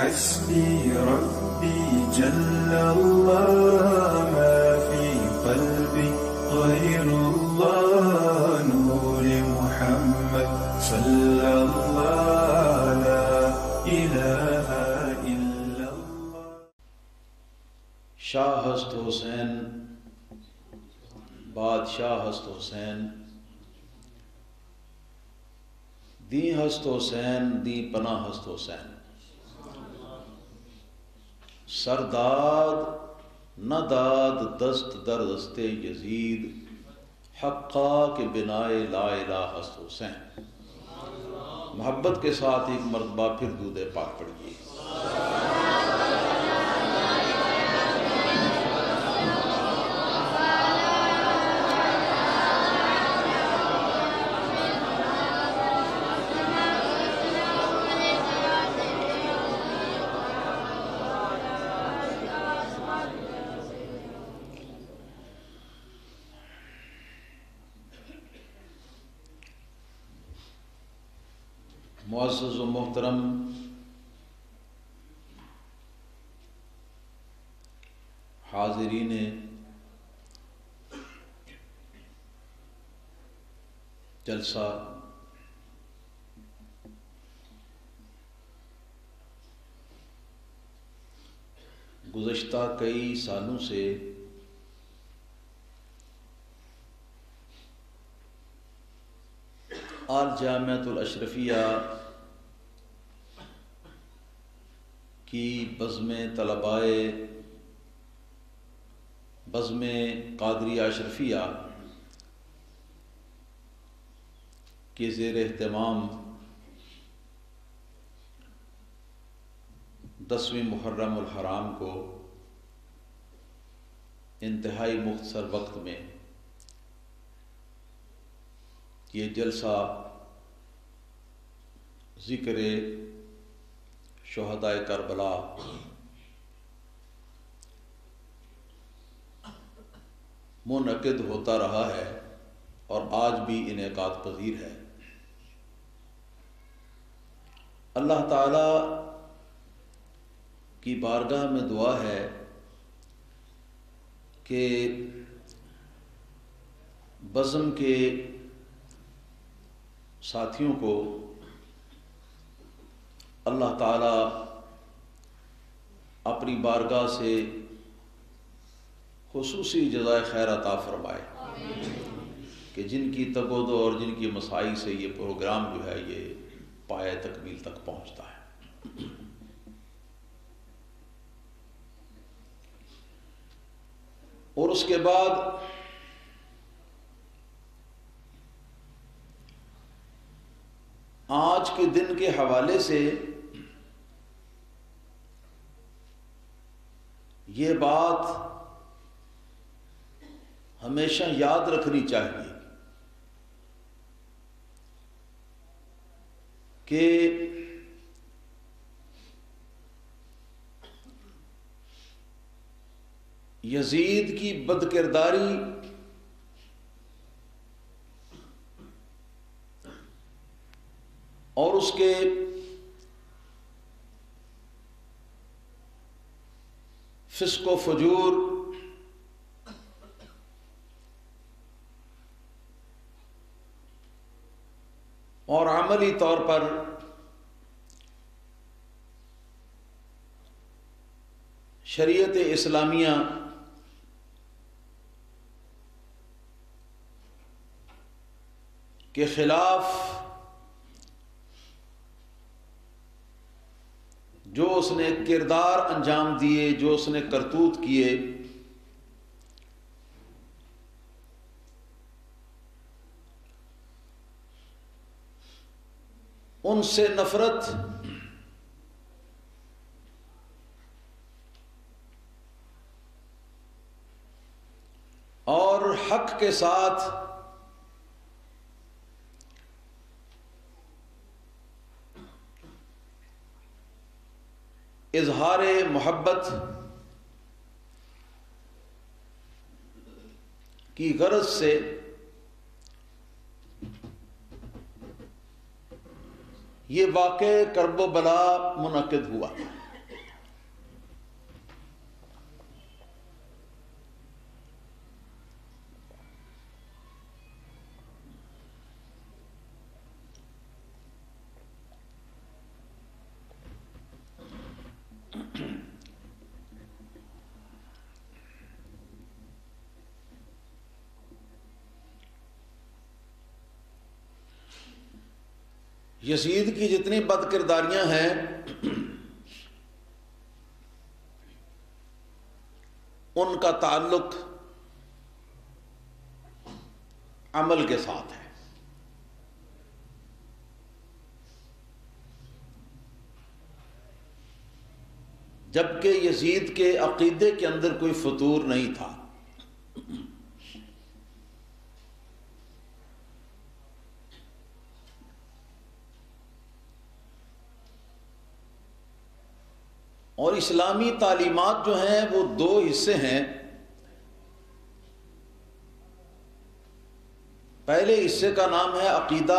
حسبي ربي جل الله ما في قلبي غير الله نور محمد صلى الله لا إله إلا الله. شاہ ہست حسین بادشاہ ہست حسین دی ہست حسین دی پناہ ہست حسین سرداد نہ داد دست در دست یزید حقا کے بنائے لا الہ ہست حسین. محبت کے ساتھ ایک مرتبہ پھر درود پاک پڑھیے. معزز و محترم حاضرین جلسہ، گزشتہ کئی سالوں سے الجامعۃ الاشرفیہ کی بزم طلبائے بزم قادریہ اشرفیہ کے زیر اہتمام 10ویں محرم الحرام کو انتہائی مختصر وقت میں یہ جلسہ ذکر شہداء کربلا منعقد ہوتا رہا ہے اور آج بھی انعقاد پذیر ہے. اللہ تعالی کی بارگاہ میں دعا ہے کہ بزم کے ساتھیوں کو اللہ تعالی اپنی بارگاہ سے خصوصی جزائے خیر عطا فرمائے کہ جن کی تگودو اور جن کی مساعی سے یہ پروگرام جو ہے یہ پایہ تکمیل تک پہنچتا ہے. اور اس کے بعد آج کے دن کے حوالے سے یہ بات ہمیشہ یاد رکھنی چاہیے کہ یزید کی بدکرداری اور اس کے فسق و فجور اور عملی طور پر شریعت اسلامیہ کے خلاف جو اس نے کردار انجام دیے، جو اس نے کرتوت کیے، ان سے نفرت اور حق کے ساتھ اظہار محبت کی غرض سے یہ واقع کرب و بلا منعقد ہوا. یزید کی جتنی بد کرداریاں ہیں ان کا تعلق عمل کے ساتھ ہے. جبکہ یزید کے عقیدے کے اندر کوئی فطور نہیں تھا. اور اسلامی تعلیمات جو ہیں وہ دو حصے ہیں. پہلے حصے کا نام ہے عقیدہ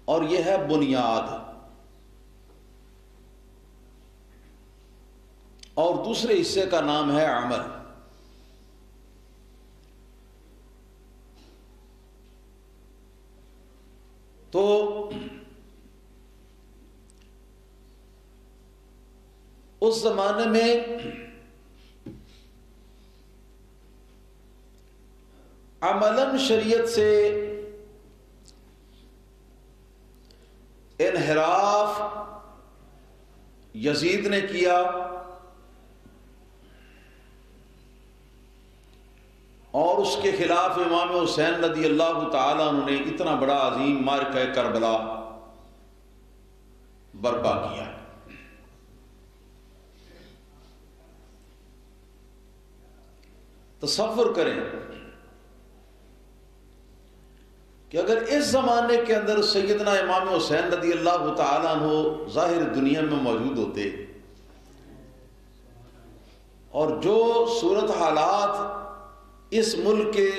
اور یہ ہے بنیاد، اور دوسرے حصے کا نام ہے عمل. تو اس زمانے میں عملاً شریعت سے انحراف یزید نے کیا، اور اس کے خلاف امام حسین رضی اللہ تعالیٰ عنہ نے اتنا بڑا عظیم معرکہ کربلا برپا کیا. تصور کریں کہ اگر اس زمانے کے اندر سیدنا امام حسین رضی اللہ تعالیٰ عنہ ظاہر دنیا میں موجود ہوتے، اور جو صورت حالات اس ملک کے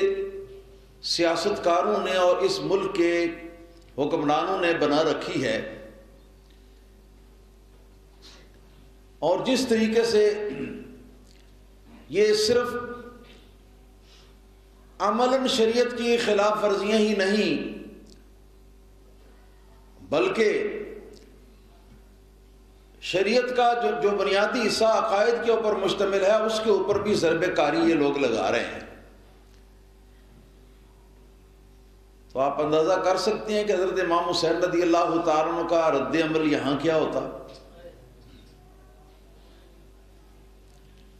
سیاست کاروں نے اور اس ملک کے حکمرانوں نے بنا رکھی ہے، اور جس طریقے سے یہ صرف عملاً شریعت کی خلاف ورزیاں ہی نہیں بلکہ شریعت کا جو بنیادی حصہ عقائد کے اوپر مشتمل ہے اس کے اوپر بھی ضرب کاری یہ لوگ لگا رہے ہیں. تو آپ اندازہ کر سکتے ہیں کہ حضرت امام حسین رضی اللہ تعالیٰ عنہ کا رد عمل یہاں کیا ہوتا.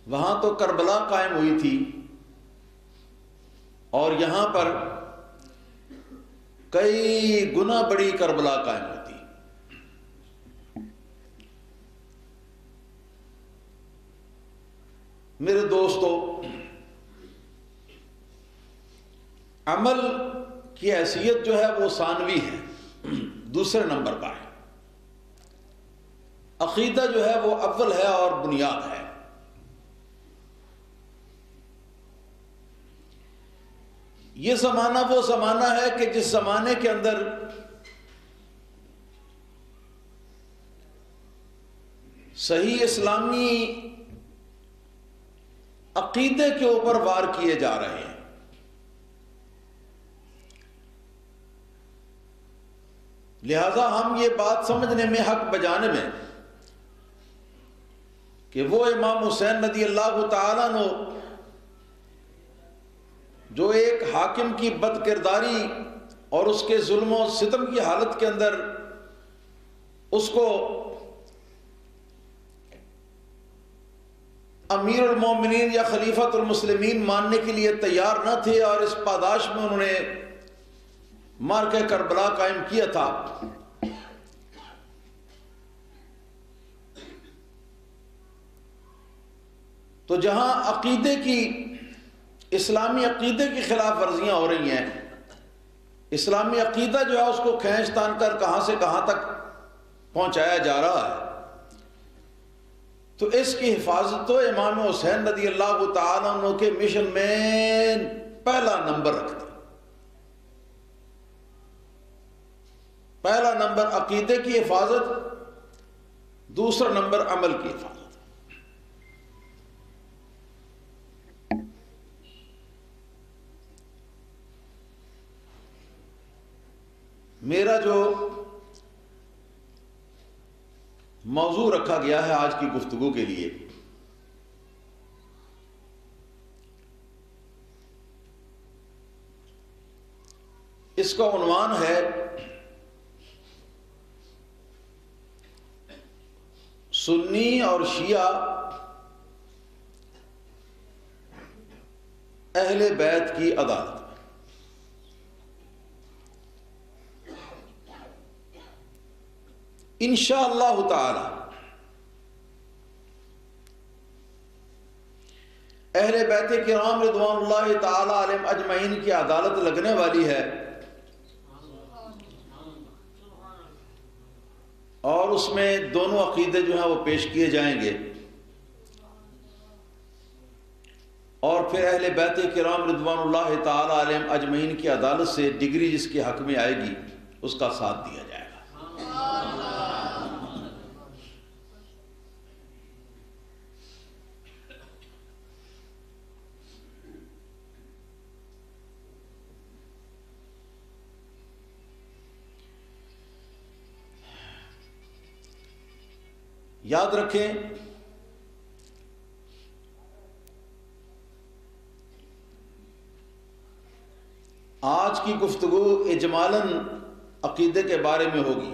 وہاں تو کربلا قائم ہوئی تھی اور یہاں پر کئی گنا بڑی کربلا قائم ہوتی. میرے دوستو، عمل کی حیثیت جو ہے وہ ثانوی ہے، دوسرے نمبر پر ہے. عقیدہ جو ہے وہ اول ہے اور بنیاد ہے. یہ زمانہ وہ زمانہ ہے کہ جس زمانے کے اندر صحیح اسلامی عقیدے کے اوپر وار کیے جا رہے ہیں. لہذا ہم یہ بات سمجھنے میں حق بجانے میں کہ وہ امام حسین رضی اللہ تعالیٰ عنہ جو ایک حاکم کی بد کرداری اور اس کے ظلم و ستم کی حالت کے اندر اس کو امیر المومنین یا خلیفۃ المسلمین ماننے کے لیے تیار نہ تھے، اور اس پاداش میں انہوں نے معرکہ کربلا قائم کیا تھا. تو جہاں عقیدے کی اسلامی عقیدے کی خلاف ورزیاں ہو رہی ہیں، اسلامی عقیدہ جو ہے اس کو کھینچ تان کر کہاں سے کہاں تک پہنچایا جا رہا ہے، تو اس کی حفاظت تو امام حسین رضی اللہ تعالیٰ عنہ کے مشن میں پہلا نمبر رکھتے. پہلا نمبر عقیدے کی حفاظت، دوسرا نمبر عمل کی حفاظت. میرا جو موضوع رکھا گیا ہے آج کی گفتگو کے لیے، اس کا عنوان ہے سنی اور شیعہ اہل بیت کی عدالت۔ انشاءاللہ تعالی اہل بیت کرام رضوان اللہ تعالی علیہم اجمعین کی عدالت لگنے والی ہے، اور اس میں دونوں عقیدے جو ہیں وہ پیش کیے جائیں گے، اور پھر اہل بیت کرام رضوان اللہ تعالی علیہم اجمعین کی عدالت سے ڈگری جس کے حق میں آئے گی اس کا ساتھ دیا جائے گا۔ یاد رکھیں آج کی گفتگو اجمالاً عقیدے کے بارے میں ہوگی،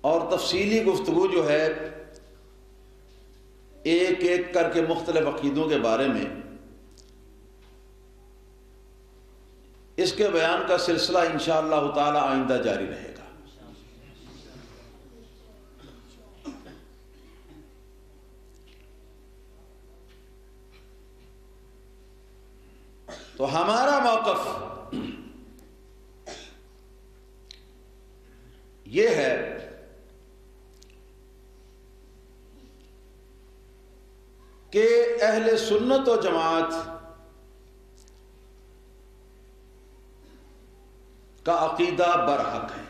اور تفصیلی گفتگو جو ہے ایک ایک کر کے مختلف عقیدوں کے بارے میں، اس کے بیان کا سلسلہ انشاءاللہ تعالی آئندہ جاری رہے گا۔ تو ہمارا موقف یہ ہے کہ اہل سنت و جماعت کا عقیدہ برحق ہے،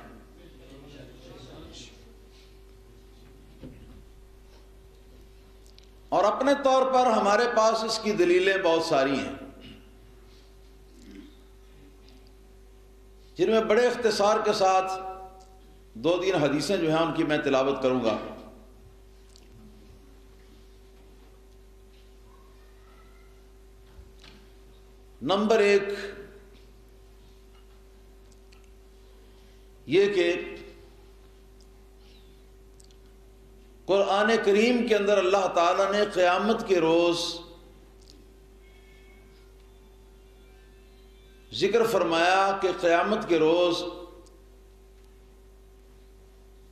اور اپنے طور پر ہمارے پاس اس کی دلیلیں بہت ساری ہیں، جن میں بڑے اختصار کے ساتھ 2-3 حدیثیں جو ہیں ان کی میں تلاوت کروں گا۔ نمبر 1 یہ کہ قرآن کریم کے اندر اللہ تعالیٰ نے قیامت کے روز ذکر فرمایا کہ قیامت کے روز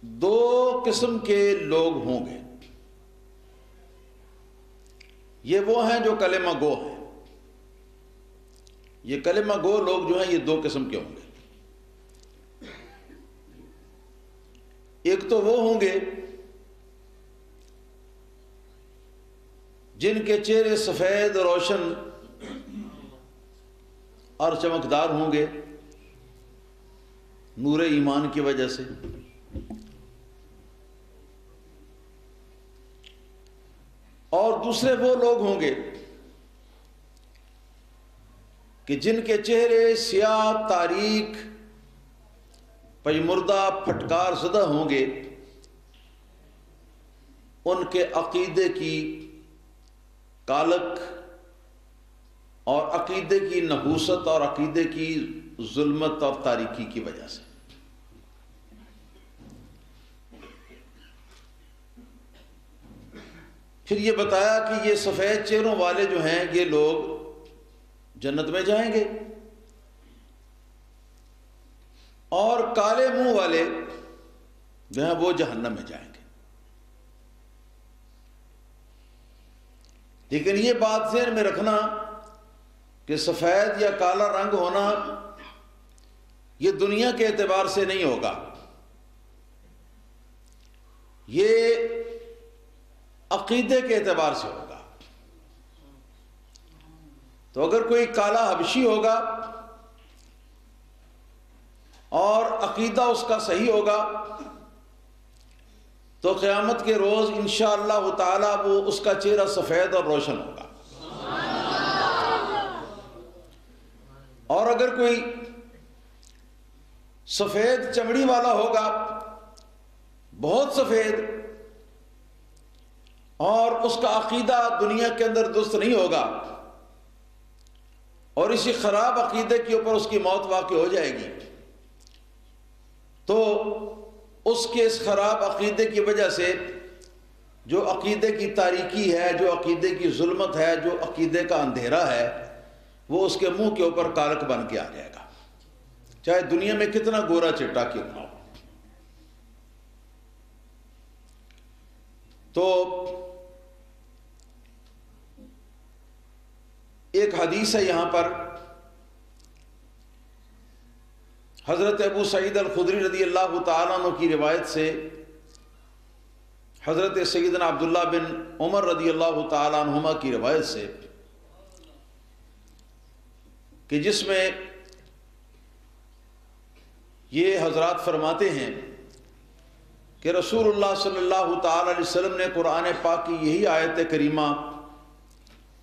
2 قسم کے لوگ ہوں گے۔ یہ وہ ہیں جو کلمہ گو ہیں، یہ کلمہ گو لوگ جو ہیں یہ 2 قسم کے ہوں گے۔ ایک تو وہ ہوں گے جن کے چہرے سفید روشن اور چمکدار ہوں گے نور ایمان کی وجہ سے، اور دوسرے وہ لوگ ہوں گے کہ جن کے چہرے سیاہ تاریک پژمردہ پھٹکار زدہ ہوں گے، ان کے عقیدے کی کالک اور عقیدے کی نحوست اور عقیدے کی ظلمت اور تاریکی کی وجہ سے۔ پھر یہ بتایا کہ یہ سفید چہروں والے جو ہیں یہ لوگ جنت میں جائیں گے، اور کالے منہ والے جو ہیں وہ جہنم میں جائیں گے۔ لیکن یہ بات ذہن میں رکھنا کہ سفید یا کالا رنگ ہونا یہ دنیا کے اعتبار سے نہیں ہوگا، یہ عقیدے کے اعتبار سے ہوگا۔ تو اگر کوئی کالا حبشی ہوگا اور عقیدہ اس کا صحیح ہوگا تو قیامت کے روز انشاءاللہ تعالی وہ اس کا چہرہ سفید اور روشن ہوگا، اور اگر کوئی سفید چمڑی والا ہوگا بہت سفید اور اس کا عقیدہ دنیا کے اندر درست نہیں ہوگا اور اسی خراب عقیدے کے اوپر اس کی موت واقع ہو جائے گی، تو اس کے اس خراب عقیدے کی وجہ سے جو عقیدے کی تاریکی ہے، جو عقیدے کی ظلمت ہے، جو عقیدے کا اندھیرا ہے، وہ اس کے منہ کے اوپر کالک بن کے آ جائے گا، چاہے دنیا میں کتنا گورا چٹا کیوں نہ ہو۔ تو ایک حدیث ہے یہاں پر، حضرت ابو سعید الخدری رضی اللہ تعالیٰ عنہ کی روایت سے حضرت سیدنا عبداللہ بن عمر رضی اللہ تعالیٰ عنہما کی روایت سے، کہ جس میں یہ حضرات فرماتے ہیں کہ رسول اللہ صلی اللہ تعالی علیہ وسلم نے قرآن پاک کی یہی آیت کریمہ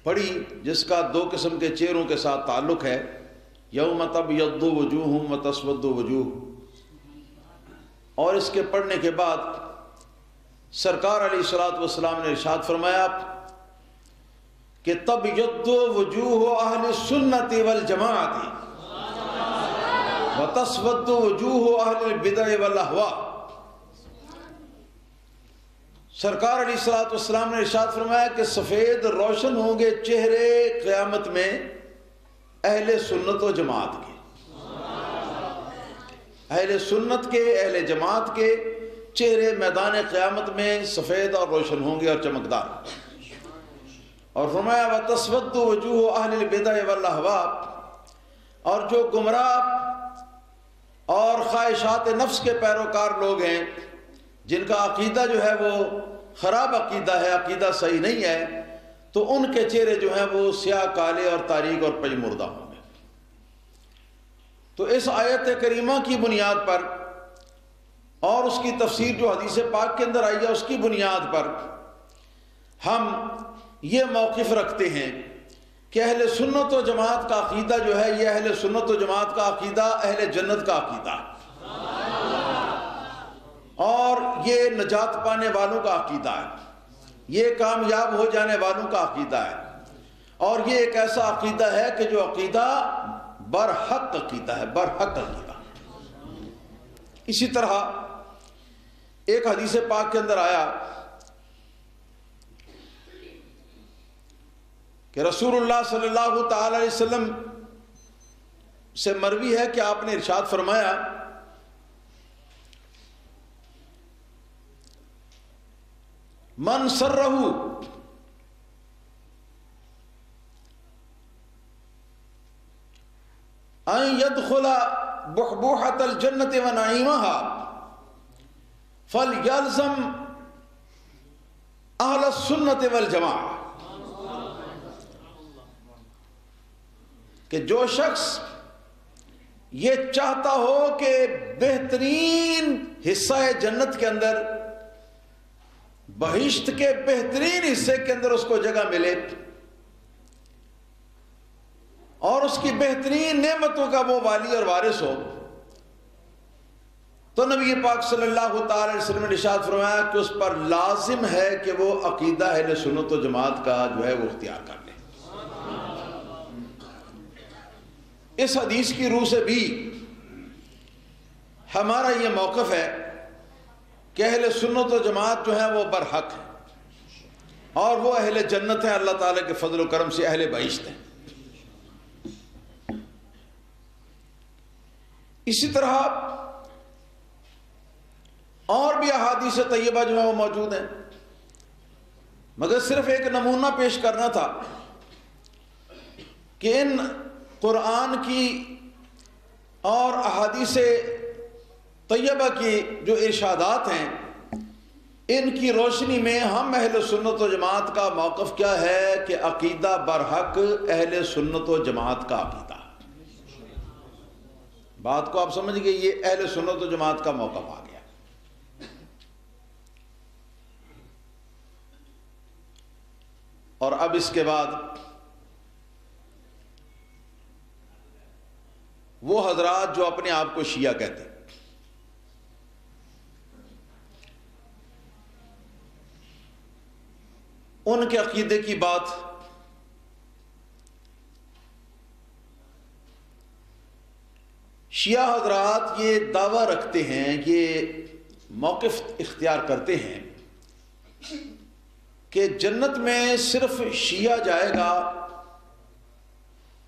پڑھی جس کا دو قسم کے چہروں کے ساتھ تعلق ہے، یوم تبیض وجوہ وتسود وجوہ، اور اس کے پڑھنے کے بعد سرکار علیہ الصلوۃ والسلام نے ارشاد فرمایا کہ تبیض وجوہ اہل السنت والجماعت وتسود وجوہ اہل البدع والاہواء۔ سرکار علیہ الصلوۃ والسلام نے ارشاد فرمایا کہ سفید روشن ہوں گے چہرے قیامت میں اہل سنت و جماعت کے، اہل سنت کے، اہل جماعت کے چہرے میدان قیامت میں سفید اور روشن ہوں گے اور چمکدار، اور فرمایا وتسود وجوہ اہل البدع والاہواء، اور جو گمراہ اور خواہشات نفس کے پیروکار لوگ ہیں جن کا عقیدہ جو ہے وہ خراب عقیدہ ہے، عقیدہ صحیح نہیں ہے، تو ان کے چہرے جو ہیں وہ سیاہ کالے اور تاریک اور پژمردہ ہوں گے۔ تو اس آیت کریمہ کی بنیاد پر اور اس کی تفسیر جو حدیث پاک کے اندر آئی ہے اس کی بنیاد پر ہم یہ موقف رکھتے ہیں کہ اہل سنت و جماعت کا عقیدہ جو ہے یہ اہل سنت و جماعت کا عقیدہ اہل جنت کا عقیدہ ہے، اور یہ نجات پانے والوں کا عقیدہ ہے، یہ کامیاب ہو جانے والوں کا عقیدہ ہے، اور یہ ایک ایسا عقیدہ ہے کہ جو عقیدہ برحق عقیدہ ہے، برحق عقیدہ۔ اسی طرح ایک حدیث پاک کے اندر آیا کہ رسول اللہ صلی اللہ تعالی علیہ وسلم سے مروی ہے کہ آپ نے ارشاد فرمایا من سرہ ان يدخل بحبوحة الجنة ونعيمها فليلزم اہل السنة والجماعة، کہ جو شخص یہ چاہتا ہو کہ بہترین حصہ جنت کے اندر، بہشت کے بہترین حصے کے اندر اس کو جگہ ملے اور اس کی بہترین نعمتوں کا وہ والی اور وارث ہو، تو نبی پاک صلی اللہ تعالی علیہ وسلم نے ارشاد فرمایا کہ اس پر لازم ہے کہ وہ عقیدہ اہل سنت و جماعت کا جو ہے وہ اختیار کر لے۔ اس حدیث کی روح سے بھی ہمارا یہ موقف ہے کہ اہل سنت و جماعت جو ہے وہ برحق ہے اور وہ اہل جنت ہیں، اللہ تعالیٰ کے فضل و کرم سے اہل بہشت ہیں۔ اسی طرح اور بھی احادیث طیبہ جو ہیں وہ موجود ہیں، مگر صرف ایک نمونہ پیش کرنا تھا کہ ان قرآن کی اور احادیث طیبہ کی جو ارشادات ہیں ان کی روشنی میں ہم اہل سنت و جماعت کا موقف کیا ہے کہ عقیدہ برحق اہل سنت و جماعت کا عقیدہ۔ بات کو آپ سمجھ گئے، یہ اہل سنت و جماعت کا موقف آ گیا۔ اور اب اس کے بعد وہ حضرات جو اپنے آپ کو شیعہ کہتے ہیں، ان کے عقیدے کی بات شیعہ حضرات یہ دعویٰ رکھتے ہیں، یہ موقف اختیار کرتے ہیں کہ جنت میں صرف شیعہ جائے گا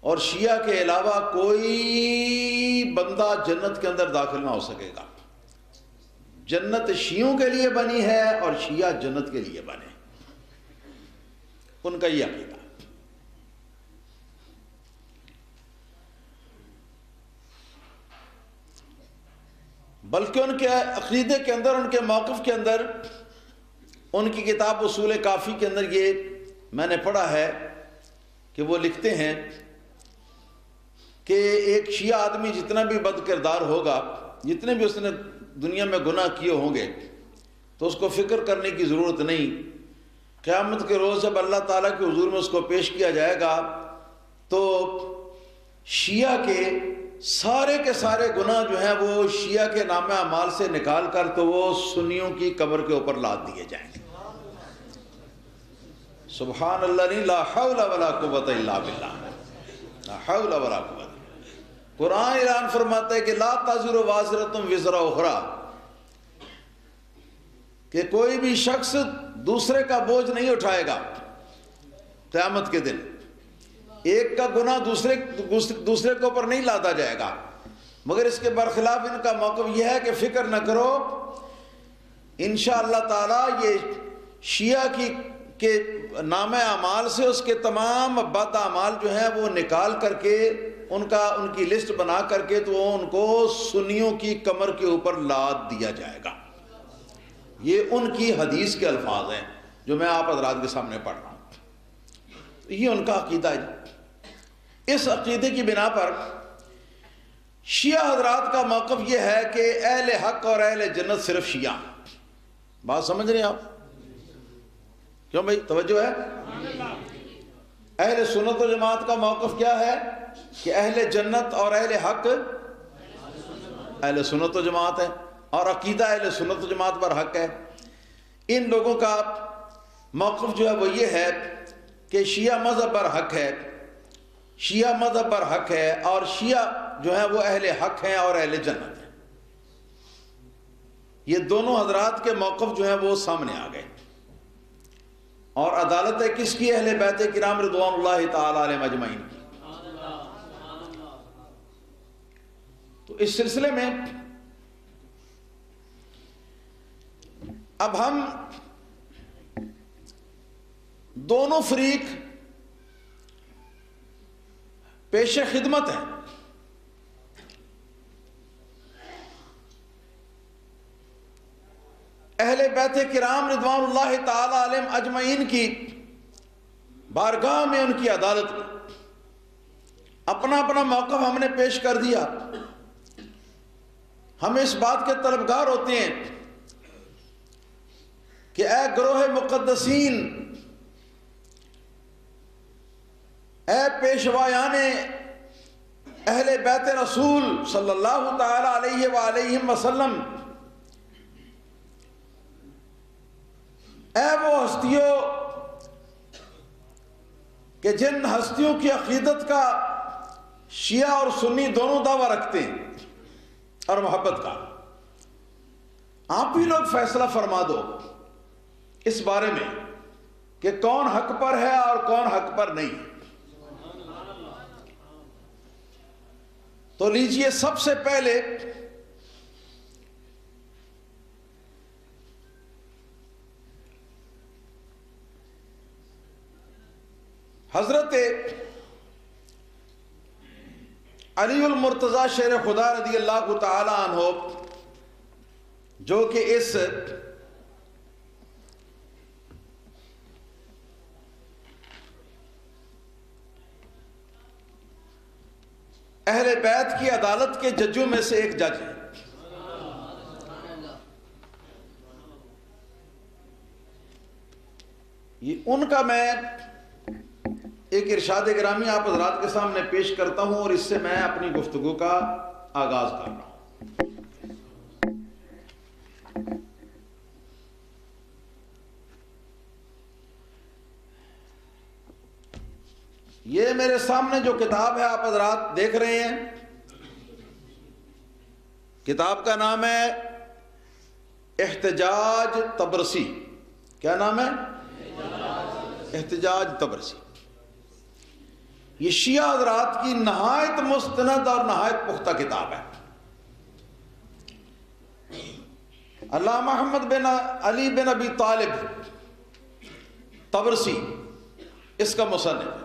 اور شیعہ کے علاوہ کوئی بندہ جنت کے اندر داخل نہ ہو سکے گا۔ جنت شیعوں کے لیے بنی ہے اور شیعہ جنت کے لیے بنے، ان کا یہ عقیدہ۔ بلکہ ان کے عقیدے کے اندر، ان کے موقف کے اندر، ان کی کتاب اصول کافی کے اندر یہ میں نے پڑھا ہے کہ وہ لکھتے ہیں کہ ایک شیعہ آدمی جتنا بھی بد کردار ہوگا، جتنے بھی اس نے دنیا میں گناہ کیے ہوں گے، تو اس کو فکر کرنے کی ضرورت نہیں۔ قیامت کے روز جب اللہ تعالیٰ کے حضور میں اس کو پیش کیا جائے گا تو شیعہ کے سارے کے سارے گناہ جو ہیں وہ شیعہ کے نام اعمال سے نکال کر تو وہ سنیوں کی قبر کے اوپر لاد دیے جائیں گے۔ سبحان اللہ، لا حول ولا قوت الا باللہ، لا حول ولا قوت۔ قرآن اعلان فرماتا ہے کہ لا تزر وازرۃ وزر اخری، کہ کوئی بھی شخص دوسرے کا بوجھ نہیں اٹھائے گا قیامت کے دن۔ ایک کا گناہ دوسرے کے اوپر نہیں لادا جائے گا، مگر اس کے برخلاف ان کا موقف یہ ہے کہ فکر نہ کرو، انشاءاللہ تعالی یہ شیعہ کے نام اعمال سے اس کے تمام بد اعمال جو ہیں وہ نکال کر کے ان کی لسٹ بنا کر کے تو ان کو سنیوں کی کمر کے اوپر لاد دیا جائے گا۔ یہ ان کی حدیث کے الفاظ ہیں جو میں آپ حضرات کے سامنے پڑھ رہا ہوں۔ یہ ان کا عقیدہ ہے۔ اس عقیدے کی بنا پر شیعہ حضرات کا موقف یہ ہے کہ اہل حق اور اہل جنت صرف شیعہ۔ بات سمجھ رہے ہیں آپ؟ کیوں بھائی توجہ ہے؟ اہل سنت و جماعت کا موقف کیا ہے کہ اہل جنت اور اہل حق اہل سنت و جماعت ہے، اور عقیدہ اہل سنت و جماعت پر حق ہے۔ ان لوگوں کا موقف جو ہے وہ یہ ہے کہ شیعہ مذہب پر حق ہے، شیعہ مذہب پر حق ہے، اور شیعہ جو ہے وہ اہل حق ہیں اور اہل جنت ہیں۔ یہ دونوں حضرات کے موقف جو ہیں وہ سامنے آ گئے، اور عدالت ہے کس کی؟ اہل بیت کرام رضوان اللہ تعالی علیہم اجمعین کی۔ تو اس سلسلے میں اب ہم دونوں فریق پیش خدمت ہیں۔ اہل بیت کرام رضوان اللہ تعالی علیہم اجمعین کی بارگاہ میں، ان کی عدالت میں اپنا اپنا موقف ہم نے پیش کر دیا۔ ہم اس بات کے طلبگار ہوتے ہیں کہ اے گروہ مقدسین، اے پیشوایان اہل بیت رسول صلی اللہ تعالی علیہ وآلہ وسلم، اے وہ ہستیوں کہ جن ہستیوں کی عقیدت کا شیعہ اور سنی دونوں دعویٰ رکھتے ہیں اور محبت کا، آپ ہی لوگ فیصلہ فرما دو اس بارے میں کہ کون حق پر ہے اور کون حق پر نہیں۔ تو لیجئے سب سے پہلے حضرت علی المرتضی شیر خدا رضی اللہ تعالی عنہ، جو کہ اس اہل بیت کی عدالت کے ججوں میں سے ایک جج ہے، یہ ان کا میں ایک ارشاد گرامی آپ حضرات کے سامنے پیش کرتا ہوں، اور اس سے میں اپنی گفتگو کا آغاز کر رہا ہوں۔ یہ میرے سامنے جو کتاب ہے آپ حضرات دیکھ رہے ہیں، کتاب کا نام ہے احتجاج طبرسی. کیا نام ہے؟ احتجاج طبرسی. یہ شیعہ حضرات کی نہایت مستند اور نہایت پختہ کتاب ہے. علامہ محمد بن علی بن ابی طالب طبرسی اس کا مصنف ہے.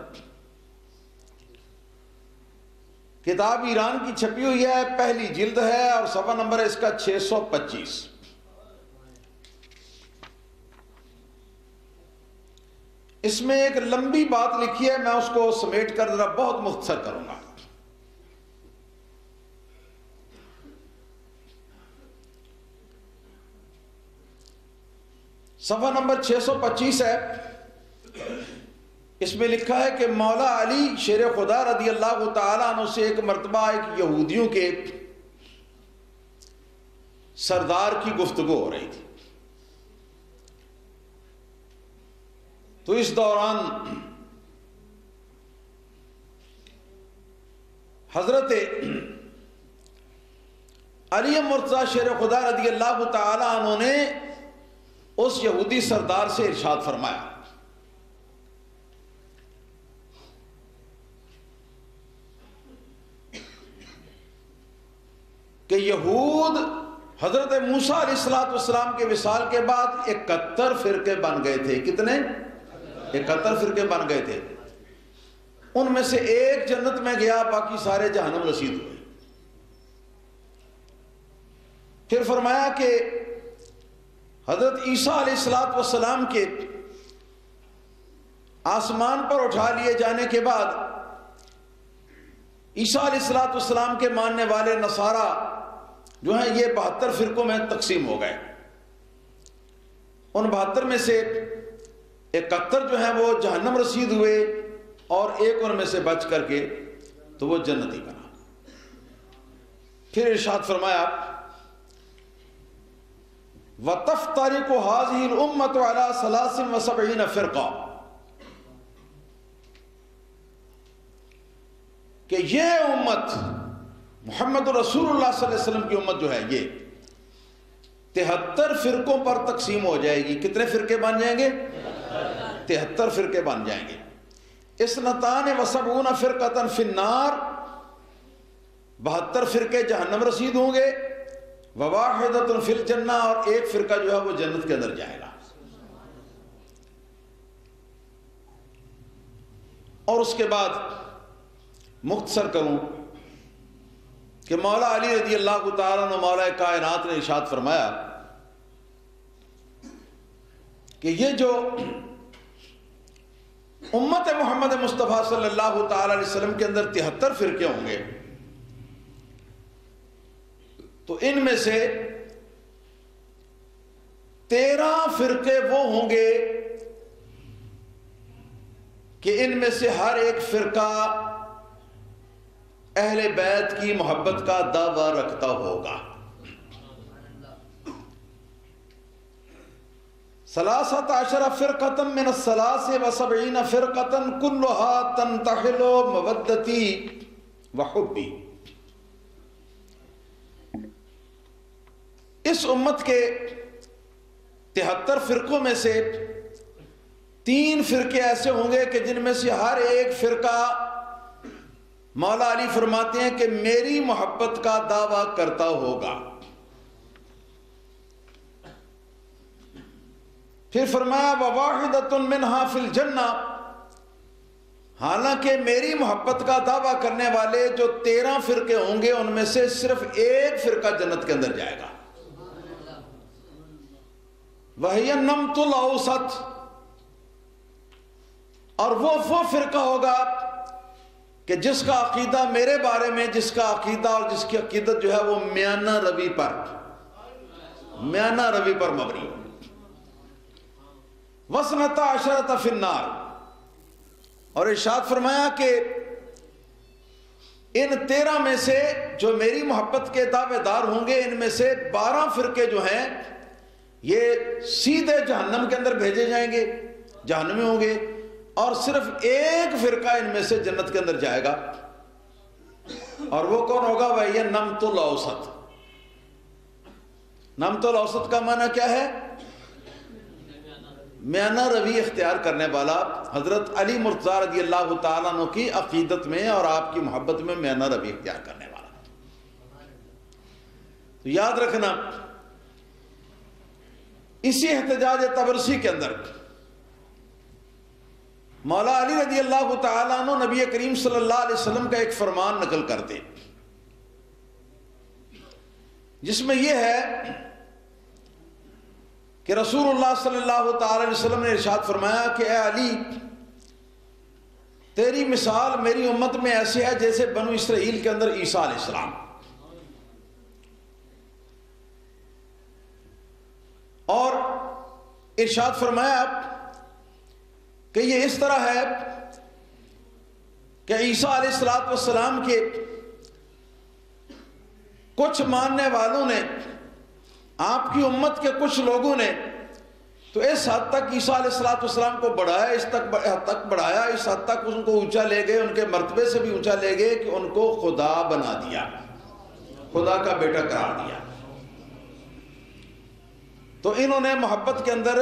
کتاب ایران کی چھپی ہوئی ہے، پہلی جلد ہے اور صفحہ نمبر ہے اس کا 625. اس میں ایک لمبی بات لکھی ہے، میں اس کو سمیٹ کر ذرا بہت مختصر کروں گا. صفحہ نمبر 625 ہے. اس میں لکھا ہے کہ مولا علی شیر خدا رضی اللہ تعالیٰ عنہ سے ایک مرتبہ ایک یہودیوں کے سردار کی گفتگو ہو رہی تھی. تو اس دوران حضرت علی مرتضی شیر خدا رضی اللہ تعالیٰ عنہ نے اس یہودی سردار سے ارشاد فرمایا کہ یہود حضرت موسیٰ علیہ السلام کے وصال کے بعد 71 فرقے بن گئے تھے. کتنے؟ 71 فرقے بن گئے تھے. ان میں سے ایک جنت میں گیا، باقی سارے جہنم رسید ہوئے. پھر فرمایا کہ حضرت عیسیٰ علیہ السلام کے آسمان پر اٹھا لیے جانے کے بعد عیسیٰ علیہ السلام کے ماننے والے نصارہ جو ہیں یہ 72 فرقوں میں تقسیم ہو گئے. ان 72 میں سے 71 جو ہیں وہ جہنم رسید ہوئے اور ایک ان میں سے بچ کر کے تو وہ جنتی بنا. پھر ارشاد فرمایا وَتَفْتَرِقُ هَذِهِ الْأُمَّةُ عَلَى 73 فِرْقَةٍ، کہ یہ امت محمد رسول اللہ صلی اللہ علیہ وسلم کی امت جو ہے یہ 73 فرقوں پر تقسیم ہو جائے گی. کتنے فرقے بن جائیں گے؟ 73 فرقے بن جائیں گے. اثنتان وسبعون فرقۃ فی النار، 72 فرقے جہنم رسید ہوں گے. وواحدۃ فی الجنہ، اور ایک فرقہ جو ہے وہ جنت کے اندر جائے گا. اور اس کے بعد مختصر کروں کہ مولا علی رضی اللہ تعالیٰ عنہ مولا کائنات نے ارشاد فرمایا کہ یہ جو امت محمد مصطفیٰ صلی اللہ تعالیٰ علیہ وسلم کے اندر 73 فرقے ہوں گے، تو ان میں سے 13 فرقے وہ ہوں گے کہ ان میں سے ہر ایک فرقہ اہل بیت کی محبت کا دعویٰ رکھتا ہوگا. 13 فرقة من 73 فرقة كلها تنتحل مودتي وحبي. اس امت کے 73 فرقوں میں سے 3 فرقے ایسے ہوں گے کہ جن میں سے ہر ایک فرقہ مولا علی فرماتے ہیں کہ میری محبت کا دعویٰ کرتا ہوگا. پھر فرمایا وواحدۃ منہا فی الجنہ، حالانکہ میری محبت کا دعویٰ کرنے والے جو 13 فرقے ہوں گے ان میں سے صرف ایک فرقہ جنت کے اندر جائے گا. وہی النمط الاوسط، اور وہ فرقہ ہوگا کہ جس کا عقیدہ میرے بارے میں، جس کا عقیدہ اور جس کی عقیدت جو ہے وہ میانہ روی پر مبنی ہو. وَاثْنَتَ عَشَرَةَ فِي النَّارِ، اور ارشاد فرمایا کہ ان 13 میں سے جو میری محبت کے دعوے دار ہوں گے ان میں سے 12 فرقے جو ہیں یہ سیدھے جہنم کے اندر بھیجے جائیں گے، جہنمی ہوں گے، اور صرف ایک فرقہ ان میں سے جنت کے اندر جائے گا. اور وہ کون ہوگا؟ وہی نمط الاوسط، نمط الاوسط کا معنی کیا ہے؟ میانہ روی اختیار کرنے والا، حضرت علی مرتضیٰ رضی اللہ تعالیٰ عنہ کی عقیدت میں اور آپ کی محبت میں میانہ روی اختیار کرنے والا۔ تو یاد رکھنا، اسی احتجاج تبرسی کے اندر مولا علی رضی اللہ تعالیٰ عنہ نبی کریم صلی اللہ علیہ وسلم کا ایک فرمان نقل کرتے، جس میں یہ ہے کہ رسول اللہ صلی اللہ تعالی علیہ وسلم نے ارشاد فرمایا کہ اے علی، تیری مثال میری امت میں ایسے ہے جیسے بنو اسرائیل کے اندر عیسیٰ علیہ السلام، اور ارشاد فرمایا کہ یہ اس طرح ہے کہ عیسیٰ علیہ السلام کے کچھ ماننے والوں نے، آپ کی امت کے کچھ لوگوں نے تو اس حد تک عیسیٰ علیہ السلام کو بڑھایا، اس حد تک ان کو اونچا لے گئے، ان کے مرتبے سے بھی اونچا لے گئے کہ ان کو خدا بنا دیا، خدا کا بیٹا قرار دیا۔ تو انہوں نے محبت کے اندر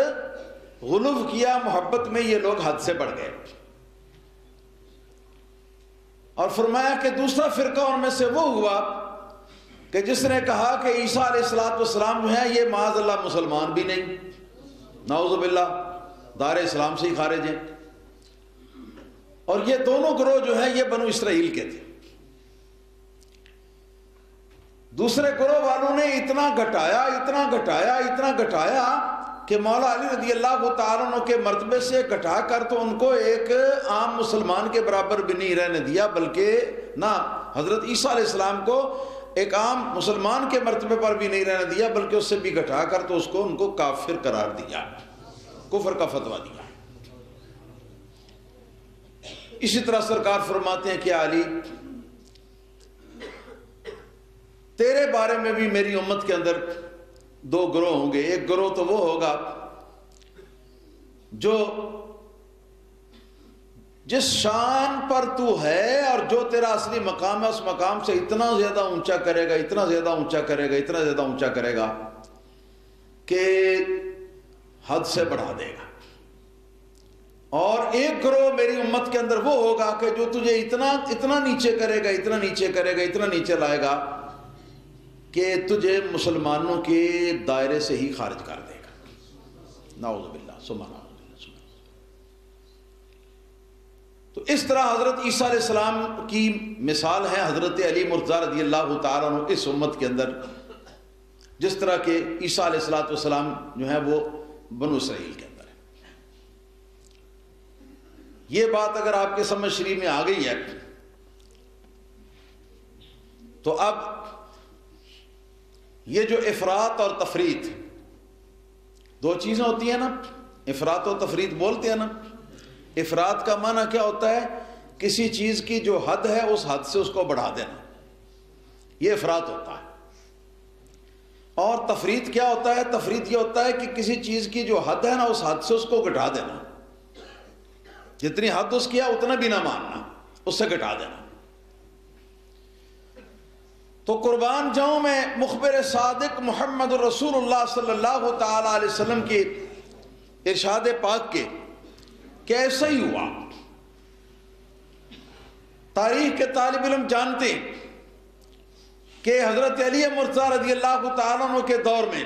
غلو کیا، محبت میں یہ لوگ حد سے بڑھ گئے، اور فرمایا کہ دوسرا فرقہ ان میں سے وہ ہوا کہ جس نے کہا کہ عیسیٰ علیہ السلام جو ہیں یہ معاذ اللہ مسلمان بھی نہیں، نعوذ باللہ دار اسلام سے ہی خارج ہیں، اور یہ دونوں گروہ جو ہیں یہ بنو اسرائیل کے تھے۔ دوسرے گروہ والوں نے اتنا گھٹایا کہ مولا علی رضی اللہ تعالیٰ عنہ کے مرتبے سے گھٹا کر تو ان کو ایک عام مسلمان کے برابر بھی نہیں رہنے دیا، بلکہ نہ حضرت عیسیٰ علیہ السلام کو ایک عام مسلمان کے مرتبے پر بھی نہیں رہنے دیا، بلکہ اس سے بھی گھٹا کر تو اس کو ان کو کافر قرار دیا، کفر کا فتویٰ دیا۔ اسی طرح سرکار فرماتے ہیں کہ علی، تیرے بارے میں بھی میری امت کے اندر دو گروہ ہوں گے، ایک گروہ تو وہ ہوگا جو جس شان پر تو ہے اور جو تیرا اصلی مقام ہے اس مقام سے اتنا زیادہ اونچا کرے گا کہ حد سے بڑھا دے گا، اور ایک گروہ میری امت کے اندر وہ ہوگا کہ جو تجھے اتنا نیچے لائے گا کہ تجھے مسلمانوں کے دائرے سے ہی خارج کر دے گا، نعوذ باللہ ثم نعوذ باللہ۔ تو اس طرح حضرت عیسیٰ علیہ السلام کی مثال ہے حضرت علی مرتضیٰ رضی اللہ تعالیٰ عنہ اس امت کے اندر، جس طرح کہ عیسیٰ علیہ السلام جو ہیں وہ بنو اسرائیل کے اندر ہے۔ یہ بات اگر آپ کے سمجھ شریف میں آ گئی ہے تو اب یہ جو افراط اور تفریط، دو چیزیں ہوتی ہیں نا، افراط و تفریط بولتے ہیں نا۔ افراط کا معنی کیا ہوتا ہے؟ کسی چیز کی جو حد ہے اس حد سے اس کو بڑھا دینا، یہ افراط ہوتا ہے۔ اور تفریط کیا ہوتا ہے؟ تفریط یہ ہوتا ہے کہ کسی چیز کی جو حد ہے نا اس حد سے اس کو گھٹا دینا، جتنی حد اس کی ہے اتنا بھی نہ ماننا، اس سے گھٹا دینا۔ تو قربان جاؤں میں مخبر صادق محمد رسول اللہ صلی اللہ تعالی علیہ وسلم کی ارشاد پاک کے کیسا ہی ہوا۔ تاریخ کے طالب علم جانتے ہیں کہ حضرت علی مرتضیٰ رضی اللہ تعالیٰ عنہ کے دور میں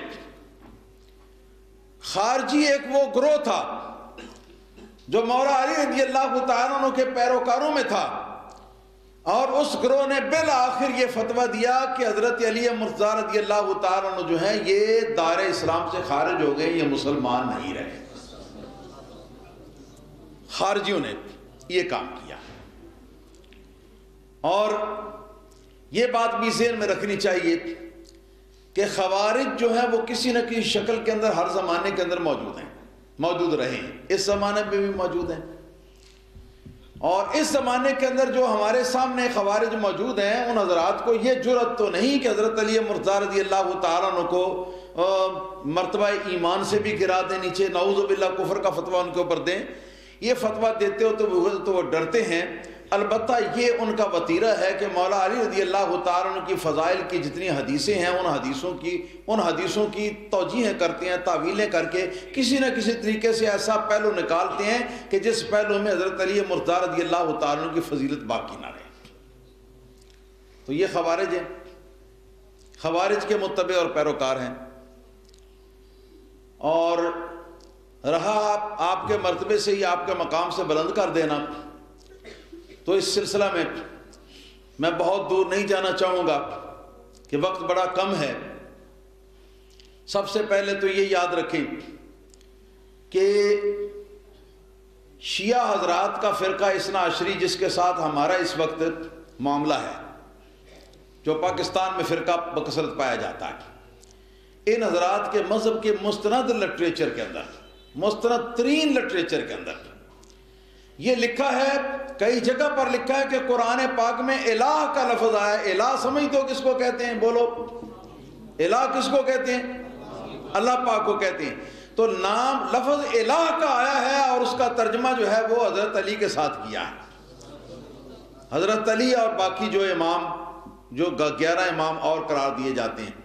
خارجی ایک وہ گروہ تھا جو مولا علی رضی اللہ تعالیٰ عنہ کے پیروکاروں میں تھا، اور اس گروہ نے بالآخر یہ فتویٰ دیا کہ حضرت علی مرتضیٰ رضی اللہ تعالیٰ عنہ جو ہیں یہ دار اسلام سے خارج ہو گئے، یہ مسلمان نہیں رہے۔ خارجیوں نے یہ کام کیا، اور یہ بات بھی ذہن میں رکھنی چاہیے کہ خوارج جو ہیں وہ کسی نہ کسی شکل کے اندر ہر زمانے کے اندر موجود رہے ہیں، اس زمانے میں بھی موجود ہیں، اور اس زمانے کے اندر جو ہمارے سامنے خوارج موجود ہیں ان حضرات کو یہ جرأت تو نہیں کہ حضرت علی مرتضیٰ رضی اللہ تعالیٰ عنہ کو مرتبہ ایمان سے بھی گرا دیں نیچے، نعوذ باللہ کفر کا فتویٰ ان کے اوپر دیں۔ یہ فتویٰ دیتے ہو تو وہ ڈرتے ہیں البتہ یہ ان کا وتیرہ ہے کہ مولا علی رضی اللہ تعالیٰ عنہ کی فضائل کی جتنی حدیثیں ہیں ان حدیثوں کی توجیہیں کرتے ہیں، تعویلیں کر کے کسی نہ کسی طریقے سے ایسا پہلو نکالتے ہیں کہ جس پہلو میں حضرت علی مرتضیٰ رضی اللہ تعالیٰ عنہ کی فضیلت باقی نہ رہے۔ تو یہ خوارج ہیں، خوارج کے متبع اور پیروکار ہیں۔ اور رہا آپ کے مرتبے سے ہی آپ کے مقام سے بلند کر دینا، تو اس سلسلہ میں بہت دور نہیں جانا چاہوں گا کہ وقت بڑا کم ہے۔ سب سے پہلے تو یہ یاد رکھیں کہ شیعہ حضرات کا فرقہ اثنا عشری جس کے ساتھ ہمارا اس وقت معاملہ ہے، جو پاکستان میں فرقہ بکثرت پایا جاتا ہے، ان حضرات کے مذہب کے مستند لٹریچر کے اندر، مستند ترین لٹریچر کے اندر یہ لکھا ہے، کئی جگہ پر لکھا ہے کہ قرآن پاک میں الہ کا لفظ آیا ہے۔ الہ سمجھتے ہو کس کو کہتے ہیں؟ بولو، الہ کس کو کہتے ہیں؟ اللہ پاک کو کہتے ہیں۔ تو نام لفظ الہ کا آیا ہے اور اس کا ترجمہ جو ہے وہ حضرت علی کے ساتھ کیا ہے۔ حضرت علی اور باقی جو امام، جو 11 امام اور قرار دیے جاتے ہیں،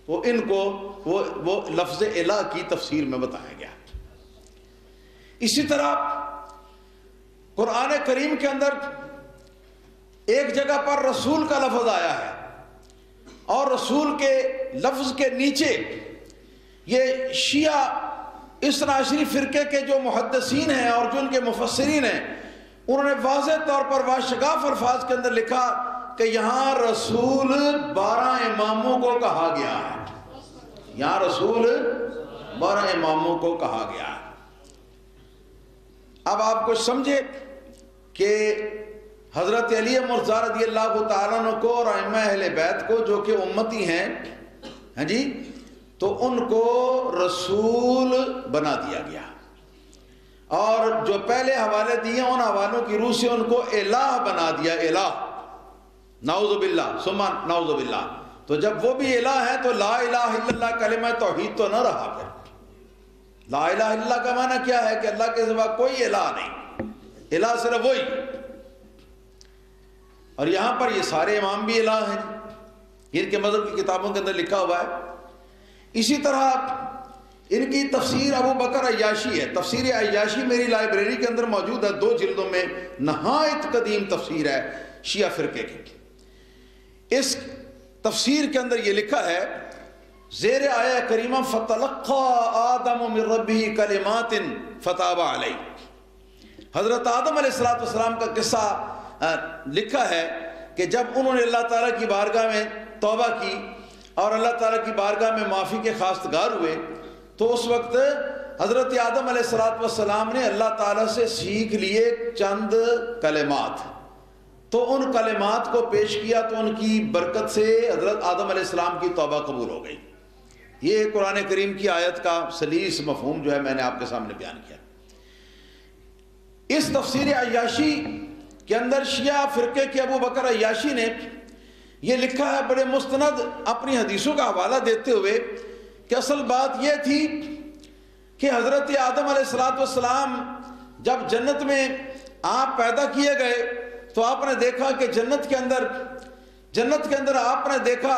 وہ ان کو وہ لفظ الہ کی تفسیر میں بتایا گیا۔ اسی طرح قرآن کریم کے اندر ایک جگہ پر رسول کا لفظ آیا ہے، اور رسول کے لفظ کے نیچے یہ شیعہ اثنا عشری فرقے کے جو محدثین ہیں اور جو ان کے مفسرین ہیں، انہوں نے واضح طور پر واشگاف الفاظ کے اندر لکھا کہ یہاں رسول 12 اماموں کو کہا گیا ہے، یہاں رسول 12 اماموں کو کہا گیا ہے۔ اب آپ کو سمجھے کہ حضرت علی مرتضیٰ رضی اللہ تعالیٰ عنہ کو اور ائمہ اہل بیت کو جو کہ امتی ہیں، ہاں جی، تو ان کو رسول بنا دیا گیا، اور جو پہلے حوالے دیے ان حوالوں کی روح سے ان کو الہ بنا دیا، الہ، نعوذ باللہ ثم نعوذ باللہ۔ تو جب وہ بھی الہ ہے تو لا الہ الا اللہ کلمہ توحید تو نہ رہا۔ پھر لا الہ الا اللہ کا معنی کیا ہے؟ کہ اللہ کے سوا کوئی الہ نہیں، الہ صرف وہی۔ اور یہاں پر یہ سارے امام بھی الہ ہیں جن کے مذہب کی کتابوں کے اندر لکھا ہوا ہے۔ اسی طرح ان کی تفسیر ابو بکر عیاشی ہے، تفسیر عیاشی میری لائبریری کے اندر موجود ہے، 2 جلدوں میں، نہایت قدیم تفسیر ہے شیعہ فرقے کی۔ اس تفسیر کے اندر یہ لکھا ہے زیر آیہ کریمہ فَتَلَقَّى آدَمُ مِن رَبِّهِ كَلِمَاتٍ فَتَابَ عَلَيْهِ۔ حضرت آدم علیہ السلام کا قصہ لکھا ہے کہ جب انہوں نے اللہ تعالیٰ کی بارگاہ میں توبہ کی اور اللہ تعالیٰ کی بارگاہ میں معافی کے خواستگار ہوئے، تو اس وقت حضرت آدم علیہ السلام نے اللہ تعالیٰ سے سیکھ لیے چند کلمات، تو ان کلمات کو پیش کیا تو ان کی برکت سے حضرت آدم علیہ السلام کی توبہ قبول ہو گئی۔ یہ قرآن کریم کی آیت کا سلیس مفہوم جو ہے میں نے آپ کے سامنے بیان کیا۔ اس تفسیر عیاشی کے اندر شیعہ فرقے کے ابو بکر عیاشی نے یہ لکھا ہے بڑے مستند اپنی حدیثوں کا حوالہ دیتے ہوئے کہ اصل بات یہ تھی کہ حضرت آدم علیہ السلام جب جنت میں آپ پیدا کیے گئے تو آپ نے دیکھا کہ جنت کے اندر آپ نے دیکھا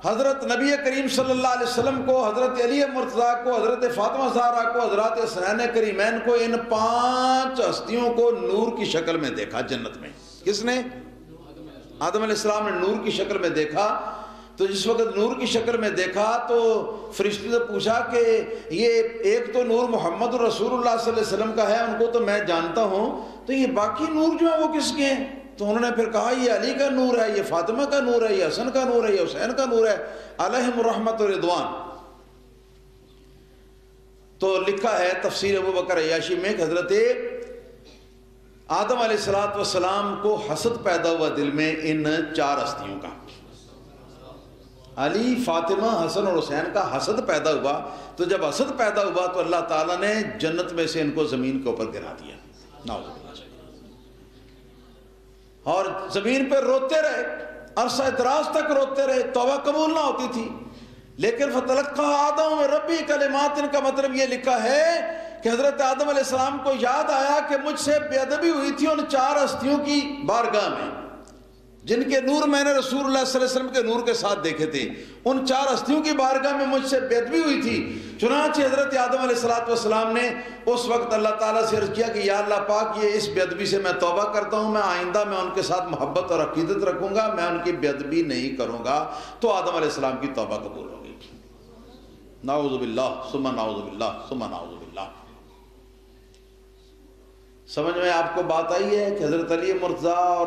حضرت نبی کریم صلی اللہ علیہ وسلم کو، حضرت علی مرتضیٰ کو، حضرت فاطمہ زہرا کو، حضرات حسنین کریمین کو، ان 5 ہستیوں کو نور کی شکل میں دیکھا جنت میں۔ کس نے؟ آدم علیہ السلام نے نور کی شکل میں دیکھا۔ تو جس وقت نور کی شکل میں دیکھا تو فرشتے سے پوچھا کہ یہ ایک تو نور محمد رسول اللہ صلی اللہ علیہ وسلم کا ہے، ان کو تو میں جانتا ہوں، تو یہ باقی نور جو ہیں وہ کس کے ہیں؟ تو انہوں نے پھر کہا یہ علی کا نور ہے، یہ فاطمہ کا نور ہے، یہ حسن کا نور ہے، یہ حسین کا نور ہے، علیہم الرحمت و رضوان۔ تو لکھا ہے تفسیر ابو بکر عیاشی میں کہ حضرت آدم علیہ السلام کو حسد پیدا ہوا دل میں ان 4 ہستیوں کا، علی، فاطمہ، حسن اور حسین کا حسد پیدا ہوا۔ تو جب حسد پیدا ہوا تو اللہ تعالیٰ نے جنت میں سے ان کو زمین کے اوپر گرا دیا، نعوذ باللہ، اور زمین پہ روتے رہے، عرصہ دراز تک روتے رہے، توبہ قبول نہ ہوتی تھی۔ لیکن فَتَلَقَّى آدَمُ مِن رَبِّهِ كَلِمَاتٍ کا مطلب یہ لکھا ہے کہ حضرت آدم علیہ السلام کو یاد آیا کہ مجھ سے بے ادبی ہوئی تھی ان 4 ہستیوں کی بارگاہ میں جن کے نور میں نے رسول اللہ صلی اللہ علیہ وسلم کے نور کے ساتھ دیکھے تھے. ان 4 ہستیوں کی بارگاہ میں مجھ سے بے ادبی ہوئی تھی. چنانچہ حضرت آدم علیہ السلام نے اس وقت اللہ تعالیٰ سے عرض کیا کہ یا اللہ پاک یہ اس بے ادبی سے میں توبہ کرتا ہوں, میں آئندہ میں ان کے ساتھ محبت اور عقیدت رکھوں گا, میں ان کی بے ادبی نہیں کروں گا. تو آدم علیہ السلام کی توبہ قبول ہو گئی. نعوذ باللہ ثم نعوذ باللہ ثم نعوذ باللہ. سمجھ میں آپ کو بات آئی ہے کہ حضرت علی مرتضیٰ اور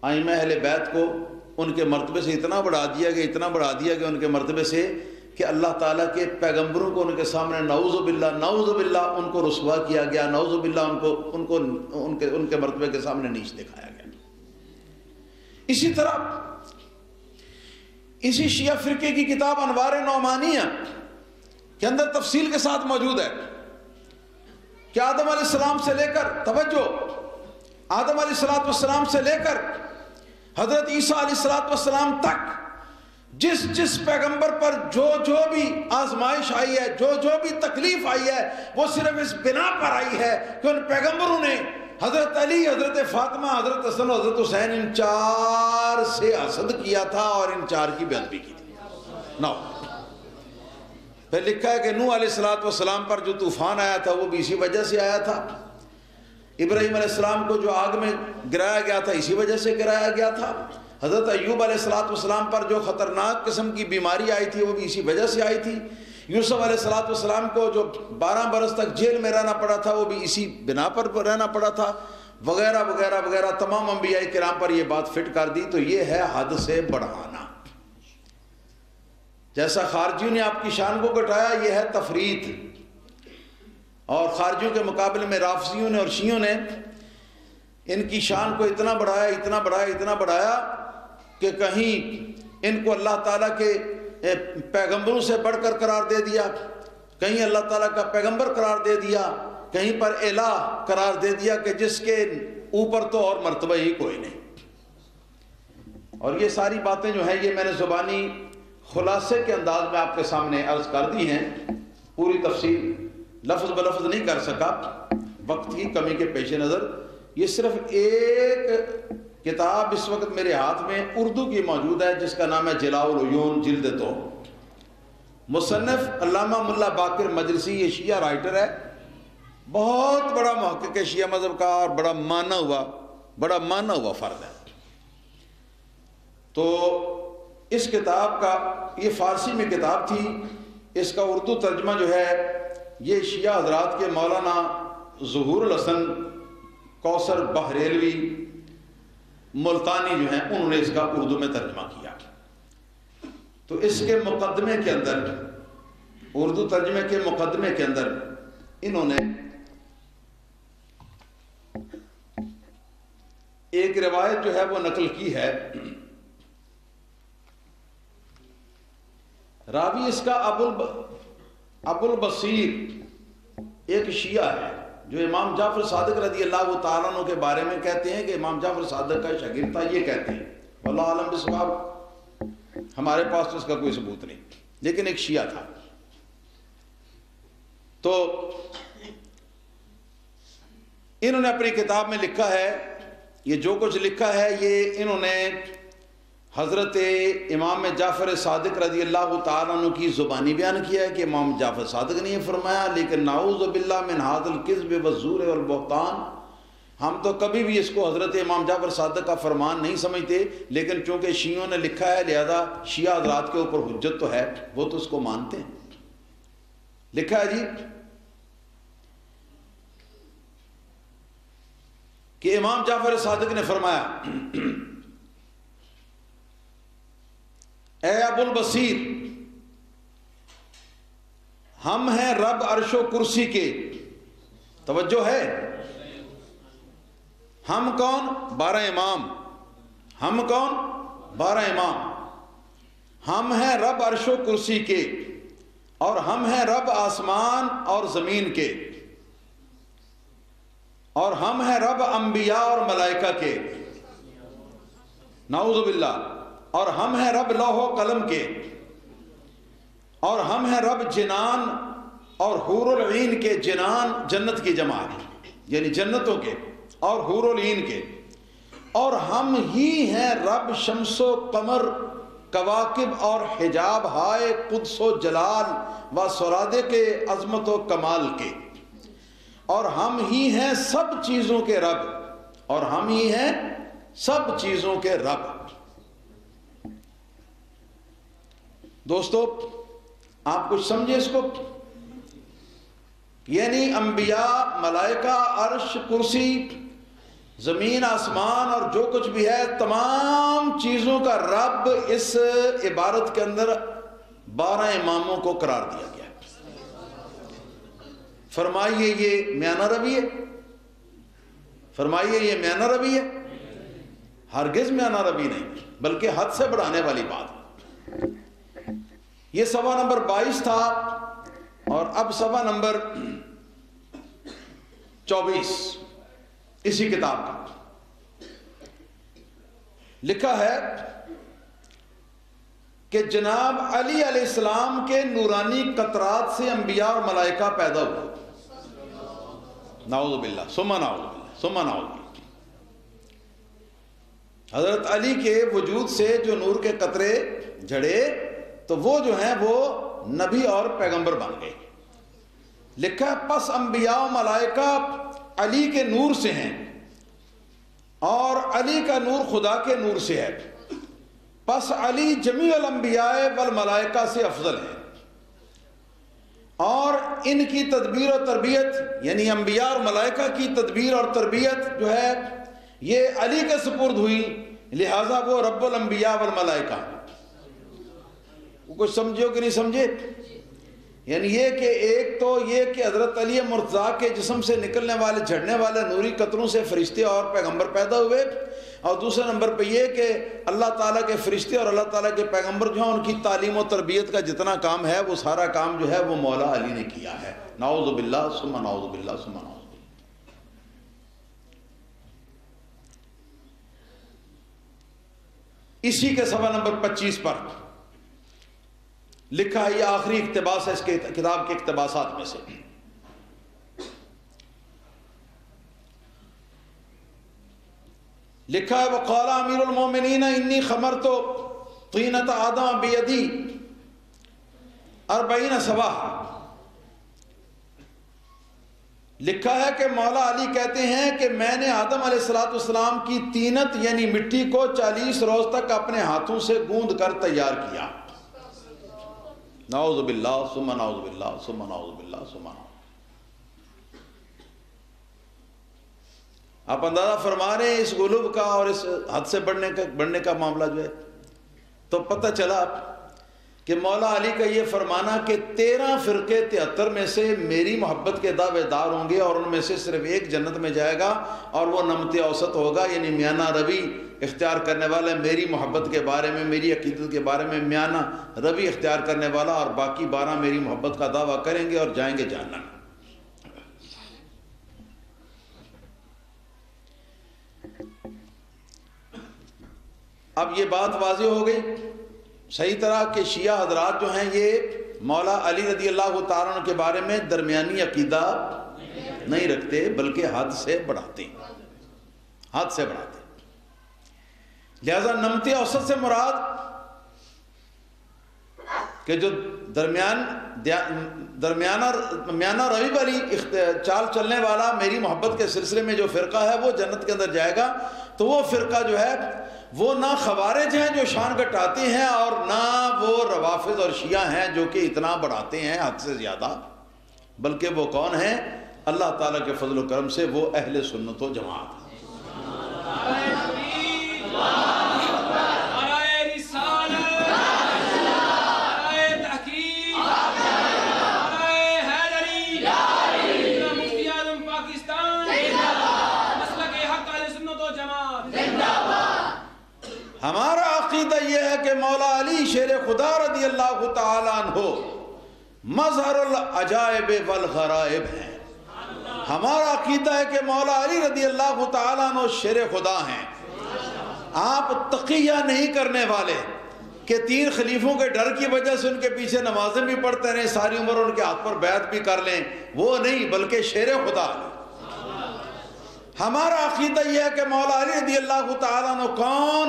ائمہ اہل بیت کو ان کے مرتبے سے اتنا بڑھا دیا کہ ان کے مرتبے سے کہ اللہ تعالیٰ کے پیغمبروں کو ان کے سامنے نعوذ باللہ ان کو رسوا کیا گیا, نعوذ باللہ ان کے مرتبے کے سامنے نیچ دکھایا گیا. اسی طرح اسی شیعہ فرقے کی کتاب انوار نعمانیہ کے اندر تفصیل کے ساتھ موجود ہے کہ آدم علیہ السلام سے لے کر توجہ آدم علیہ السلام سے لے کر حضرت عیسیٰ علیہ السلام تک جس پیغمبر پر جو بھی آزمائش آئی ہے, جو بھی تکلیف آئی ہے, وہ صرف اس بنا پر آئی ہے کہ ان پیغمبروں نے حضرت علی, حضرت فاطمہ, حضرت حسن و حضرت حسین ان 4 سے حسد کیا تھا اور ان 4 کی بے ادبی کی تھی. نو پھر لکھا ہے کہ نوح علیہ السلام پر جو طوفان آیا تھا وہ بھی اسی وجہ سے آیا تھا. ابراہیم علیہ السلام کو جو آگ میں گرایا گیا تھا اسی وجہ سے گرایا گیا تھا. حضرت ایوب علیہ السلام پر جو خطرناک قسم کی بیماری آئی تھی وہ بھی اسی وجہ سے آئی تھی. یوسف علیہ السلام کو جو 12 برس تک جیل میں رہنا پڑا تھا وہ بھی اسی بنا پر رہنا پڑا تھا, وغیرہ وغیرہ وغیرہ. تمام انبیاء کرام پر یہ بات فٹ کر دی. تو یہ ہے حد سے بڑھانا. جیسا خارجیوں نے آپ کی شان کو گھٹایا یہ ہے تفریط, اور خارجیوں کے مقابلے میں رافضیوں نے اور شیعوں نے ان کی شان کو اتنا بڑھایا کہ کہیں ان کو اللہ تعالیٰ کے پیغمبروں سے بڑھ کر قرار دے دیا, کہیں اللہ تعالیٰ کا پیغمبر قرار دے دیا, کہیں پر الہ قرار دے دیا کہ جس کے اوپر تو اور مرتبہ ہی کوئی نہیں. اور یہ ساری باتیں جو ہیں یہ میں نے زبانی خلاصے کے انداز میں آپ کے سامنے عرض کر دی ہیں. پوری تفصیل لفظ بلفظ نہیں کر سکا وقت کی کمی کے پیش نظر. یہ صرف ایک کتاب اس وقت میرے ہاتھ میں اردو کی موجود ہے جس کا نام ہے جلاء العیون جلد 2. مصنف علامہ ملا باقر مجلسی, یہ شیعہ رائٹر ہے, بہت بڑا محقق ہے شیعہ مذہب کا اور بڑا مانا ہوا فرد ہے. تو اس کتاب کا, یہ فارسی میں کتاب تھی, اس کا اردو ترجمہ جو ہے یہ شیعہ حضرات کے مولانا ظہور الحسن کوثر بحریلوی ملتانی جو ہیں انہوں نے اس کا اردو میں ترجمہ کیا. تو اس کے مقدمے کے اندر, اردو ترجمے کے مقدمے کے اندر انہوں نے ایک روایت جو ہے وہ نقل کی ہے. راوی اس کا ابو البصیر ایک شیعہ ہے جو امام جعفر صادق رضی اللہ تعالیٰ عنہ کے بارے میں کہتے ہیں کہ امام جعفر صادق کا شاگرد تھا. یہ کہتے ہیں, واللہ عالم بالصواب, ہمارے پاس تو اس کا کوئی ثبوت نہیں, لیکن ایک شیعہ تھا. تو انہوں نے اپنی کتاب میں لکھا ہے, یہ جو کچھ لکھا ہے یہ انہوں نے حضرت امام جعفر صادق رضی اللہ تعالیٰ عنہ کی زبانی بیان کیا ہے کہ امام جعفر صادق نے یہ فرمایا. لیکن نعوذ باللہ من ھذا الکذب والزور والبہتان, ہم تو کبھی بھی اس کو حضرت امام جعفر صادق کا فرمان نہیں سمجھتے, لیکن چونکہ شیعوں نے لکھا ہے لہذا شیعہ حضرات کے اوپر حجت تو ہے, وہ تو اس کو مانتے ہیں. لکھا ہے جی کہ امام جعفر صادق نے فرمایا, اے ابو البصیر, ہم ہیں رب عرش و کرسی کے. توجہ ہے, ہم کون؟ 12 امام. ہم کون؟ 12 امام. ہم ہیں رب عرش و کرسی کے, اور ہم ہیں رب آسمان اور زمین کے, اور ہم ہیں رب انبیاء اور ملائکہ کے, نعوذ باللہ, اور ہم ہیں رب لوح و قلم کے, اور ہم ہیں رب جنان اور حور العین کے جنان، جنت کی جمع ہے یعنی جنتوں کے اور حور العین کے، اور ہم ہی ہیں رب شمس و قمر کواکب اور حجاب ہائے قدس و جلال و سرادے کے عظمت و کمال کے، اور ہم ہی ہیں سب چیزوں کے رب، اور ہم ہی ہیں سب چیزوں کے رب۔ دوستو آپ کچھ سمجھے اس کو؟ یعنی انبیاء، ملائکہ، عرش، کرسی، زمین، آسمان اور جو کچھ بھی ہے، تمام چیزوں کا رب اس عبارت کے اندر 12 اماموں کو قرار دیا گیا ہے۔ فرمائیے یہ میانہ روی ہے؟ فرمائیے یہ میانہ روی ہے؟ ہرگز میانہ روی نہیں، بلکہ حد سے بڑھانے والی بات۔ یہ صفحہ نمبر 22 تھا، اور اب صفحہ نمبر 24 اسی کتاب کا لکھا ہے کہ جناب علی علیہ السلام کے نورانی قطرات سے انبیاء اور ملائکہ پیدا ہوئے۔ نعوذ باللہ ثم نعوذ باللہ ثم نعوذ باللہ۔ حضرت علی کے وجود سے جو نور کے قطرے جھڑے تو وہ جو ہیں وہ نبی اور پیغمبر بن گئے۔ لکھا ہے پس انبیاء و ملائکہ علی کے نور سے ہیں، اور علی کا نور خدا کے نور سے ہے، پس علی جمیع الانبیاء والملائکہ سے افضل ہے، اور ان کی تدبیر و تربیت یعنی انبیاء اور ملائکہ کی تدبیر اور تربیت جو ہے یہ علی کے سپرد ہوئی، لہٰذا وہ رب الانبیاء والملائکہ۔ وہ کچھ سمجھو کہ نہیں سمجھے؟ یعنی یہ کہ ایک تو یہ کہ حضرت علی مرتضیٰ کے جسم سے نکلنے والے جھڑنے والے نوری قطروں سے فرشتے اور پیغمبر پیدا ہوئے، اور دوسرے نمبر پہ یہ کہ اللہ تعالیٰ کے فرشتے اور اللہ تعالیٰ کے پیغمبر جو ہیں ان کی تعلیم و تربیت کا جتنا کام ہے وہ سارا کام جو ہے وہ مولا علی نے کیا ہے۔ نعوذ باللہ ثم نعوذ باللہ ثم نعوذ باللہ۔ اسی کے صفحہ نمبر 25 پر لکھا ہے، یہ آخری اقتباس ہے اس کے کتاب کے اقتباسات میں سے۔ لکھا ہے وقال امیر المومنین انی خمرت طینۃ آدم بیدی 40 صباحا۔ لکھا ہے کہ مولا علی کہتے ہیں کہ میں نے آدم علیہ السلام کی طینت یعنی مٹی کو 40 روز تک اپنے ہاتھوں سے گوندھ کر تیار کیا۔ نعوذ باللہ ثم نعوذ باللہ ثم نعوذ باللہ ثم نعوذ۔ آپ اندازہ فرما رہے ہیں اس غلوب کا اور اس حد سے بڑھنے کا معاملہ جو ہے، تو پتہ چلا کہ مولا علی کا یہ فرمانا کہ 13 فرقے 73 میں سے میری محبت کے دعوے دار ہوں گے، اور ان میں سے صرف ایک جنت میں جائے گا، اور وہ نمط اوسط ہوگا یعنی میانہ روی اختیار کرنے والا، میری محبت کے بارے میں، میری عقیدت کے بارے میں میانہ روی اختیار کرنے والا، اور باقی 12 میری محبت کا دعویٰ کریں گے اور جائیں گے جہنم۔ اب یہ بات واضح ہو گئی صحیح طرح کہ شیعہ حضرات جو ہیں یہ مولا علی رضی اللہ تعالیٰ عنہ کے بارے میں درمیانی عقیدہ نہیں رکھتے، بلکہ حد سے بڑھاتے ہیں، حد سے بڑھاتے ہیں۔ لہذا نمط اوسط سے مراد کہ جو میانہ روی والی چال چلنے والا میری محبت کے سلسلے میں جو فرقہ ہے وہ جنت کے اندر جائے گا، تو وہ فرقہ جو ہے وہ نہ خوارج ہیں جو شان گھٹاتے ہیں، اور نہ وہ روافض اور شیعہ ہیں جو کہ اتنا بڑھاتے ہیں حد سے زیادہ، بلکہ وہ کون ہیں؟ اللہ تعالیٰ کے فضل و کرم سے وہ اہل سنت و جماعت۔ ہمارا عقیدہ یہ ہے کہ مولا علی شیر خدا رضی اللہ تعالیٰ عنہ مظہر العجائب والغرائب ہیں۔ ہمارا عقیدہ ہے کہ مولا علی رضی اللہ تعالیٰ عنہ شیر خدا ہیں۔ آپ تقیہ نہیں کرنے والے کہ 3 خلیفوں کے ڈر کی وجہ سے ان کے پیچھے نمازیں بھی پڑھتے رہیں ساری عمر، ان کے ہاتھ پر بیعت بھی کر لیں، وہ نہیں، بلکہ شیر خدا۔ ہمارا عقیدہ یہ ہے کہ مولا علی رضی اللہ تعالیٰ عنہ کون؟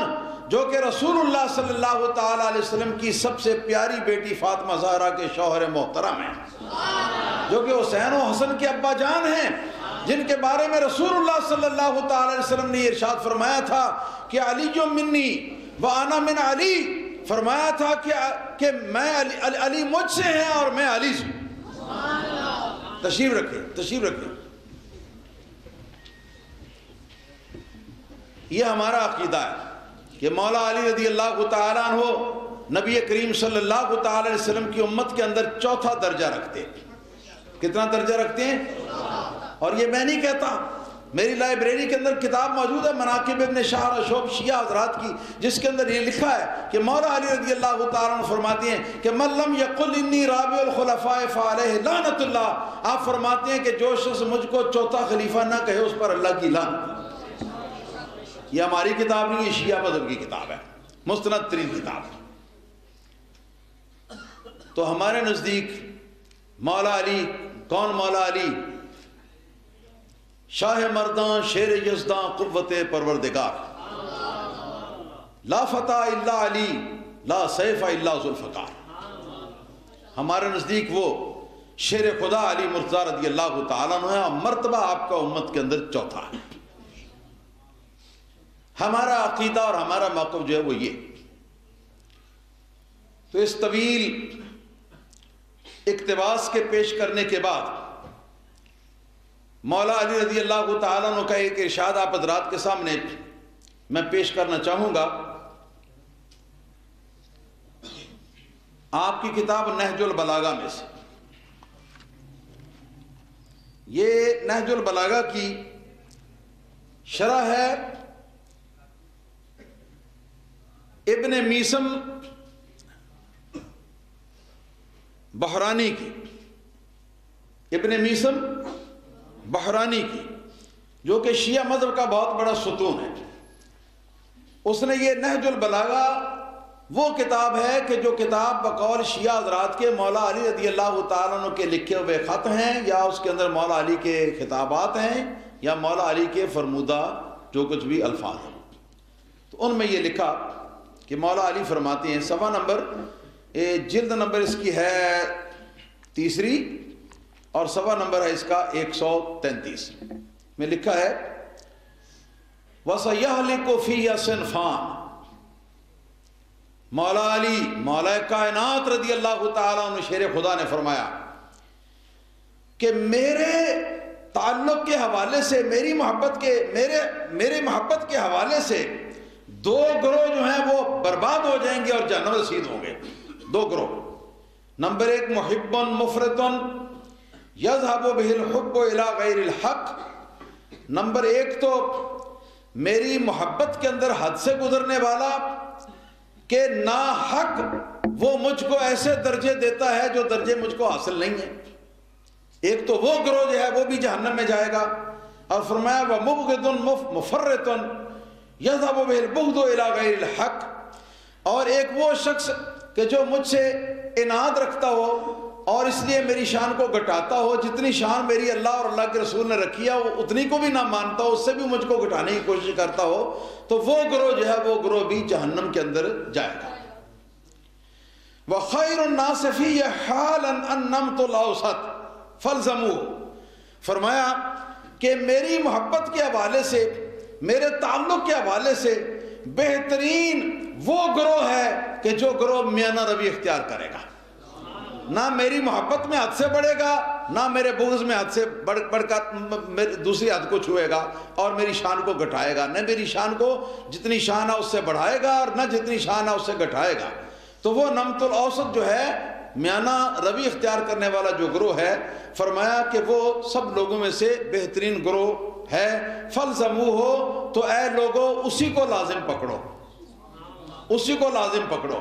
جو کہ رسول اللہ صلی اللہ تعالیٰ علیہ وسلم کی سب سے پیاری بیٹی فاطمہ زہرا کے شوہر محترم ہیں، جو کہ حسین و حسن کے ابا جان ہیں، جن کے بارے میں رسول اللہ صلی اللہ تعالیٰ علیہ وسلم نے ارشاد فرمایا تھا کہ علی منی وانا من علی، فرمایا تھا کہ میں علی مجھ سے ہیں اور میں علی سے۔ تشریف رکھیں۔ یہ ہمارا عقیدہ ہے کہ مولا علی رضی اللہ تعالیٰ عنہ نبی کریم صلی اللہ تعالیٰ علیہ وسلم کی امت کے اندر 4تھا درجہ رکھتے ہیں۔ کتنا درجہ رکھتے ہیں؟ اور یہ میں نہیں کہتا، میری لائبریری کے اندر کتاب موجود ہے مناقب ابن شاہ شعب شیعہ حضرات کی، جس کے اندر یہ لکھا ہے کہ مولا علی رضی اللہ تعالیٰ عنہ فرماتے ہیں کہ من لم یقل انی رابع الخلفاء فعلیہ لعنت اللہ، آپ فرماتے ہیں کہ جو شخص مجھ کو 4تھا خلیفہ نہ کہے اس پر اللہ کی لعنت۔ یہ ہماری کتاب نہیں، یہ شیعہ مذہب کی کتاب ہے، مستند ترین کتاب ہے۔ تو ہمارے نزدیک مولا علی کون؟ مولا علی شاہ مردان شیر یزداں قوت پروردگار، لا فتح الا علی لا سیف الا ذوالفقار۔ ہمارے نزدیک وہ شیر خدا علی مرتضیٰ رضی اللہ تعالیٰ عنہ ہے، اور مرتبہ آپ کا امت کے اندر 4تھا ہے۔ ہمارا عقیدہ اور ہمارا موقف جو ہے وہ یہ۔ تو اس طویل اقتباس کے پیش کرنے کے بعد مولا علی رضی اللہ تعالیٰ عنہ کا ایک ارشاد آپ حضرات کے سامنے میں پیش کرنا چاہوں گا۔ آپ کی کتاب نہج البلاغہ میں سے، یہ نہج البلاغہ کی شرح ہے ابن میسم بحرانی کی، ابن میسم بحرانی کی، جو کہ شیعہ مذہب کا بہت بڑا ستون ہے۔ اس نے یہ نہج البلاغہ وہ کتاب ہے کہ جو کتاب بقول شیعہ حضرات کے مولا علی رضی اللہ تعالیٰ عنہ کے لکھے ہوئے خط ہیں، یا اس کے اندر مولا علی کے خطابات ہیں، یا مولا علی کے فرمودہ جو کچھ بھی الفاظ ہیں۔ تو ان میں یہ لکھا کہ مولا علی فرماتے ہیں، صفحہ نمبر جلد نمبر اس کی ہے 3 اور صفحہ نمبر ہے اس کا 133 میں لکھا ہے وَسَيَحْلِقُ فِيَّ صِنْفَانِ۔ مولا علی مولا کائنات رضی اللہ تعالیٰ عنہ شیر خدا نے فرمایا کہ میرے تعلق کے حوالے سے، میری محبت کے میرے محبت کے حوالے سے 2 گروہ جو ہیں وہ برباد ہو جائیں گے اور جہنم رسید ہوں گے۔ 2 گروہ، نمبر 1 محب مفرط یذهب به الحب الى غیر الحق، نمبر 1 تو میری محبت کے اندر حد سے گزرنے والا کہ ناحق وہ مجھ کو ایسے درجے دیتا ہے جو درجے مجھ کو حاصل نہیں ہیں۔ ایک تو وہ گروہ جو ہے وہ بھی جہنم میں جائے گا، اور فرمایا وَمُبْغِضٌ مُفَرِّطٌ یذهب به البغض الى غیر الحق، اور ایک وہ شخص کہ جو مجھ سے اناد رکھتا ہو اور اس لیے میری شان کو گھٹاتا ہو، جتنی شان میری اللہ اور اللہ کے رسول نے رکھی ہے وہ اتنی کو بھی نہ مانتا ہو، اس سے بھی مجھ کو گھٹانے کی کوشش کرتا ہو، تو وہ گروہ جو ہے وہ گروہ بھی جہنم کے اندر جائے گا۔ وَخَيْرُ النَّاسِ فِيَّ حَالًا أَنَّمْتُ الْأَوْسَطِ فَالْزَمُوهُ، فرمایا کہ میری محبت کے حوالے سے، میرے تعلق کے حوالے سے بہترین وہ گروہ ہے کہ جو گروہ میانہ روی اختیار کرے گا، نہ میری محبت میں حد سے بڑھے گا، نہ میرے بغض میں حد سے بڑھ کر دوسری حد کو چھوئے گا اور میری شان کو گھٹائے گا، نہ میری شان کو جتنی شان ہے اس سے بڑھائے گا اور نہ جتنی شان ہے اس سے گھٹائے گا۔ تو وہ نمط الاوسط جو ہے، میانہ روی اختیار کرنے والا جو گروہ ہے، فرمایا کہ وہ سب لوگوں میں سے بہترین گروہ ہے۔ فَالْزَمُوهُ، تو اے لوگو اسی کو لازم پکڑو، اسی کو لازم پکڑو۔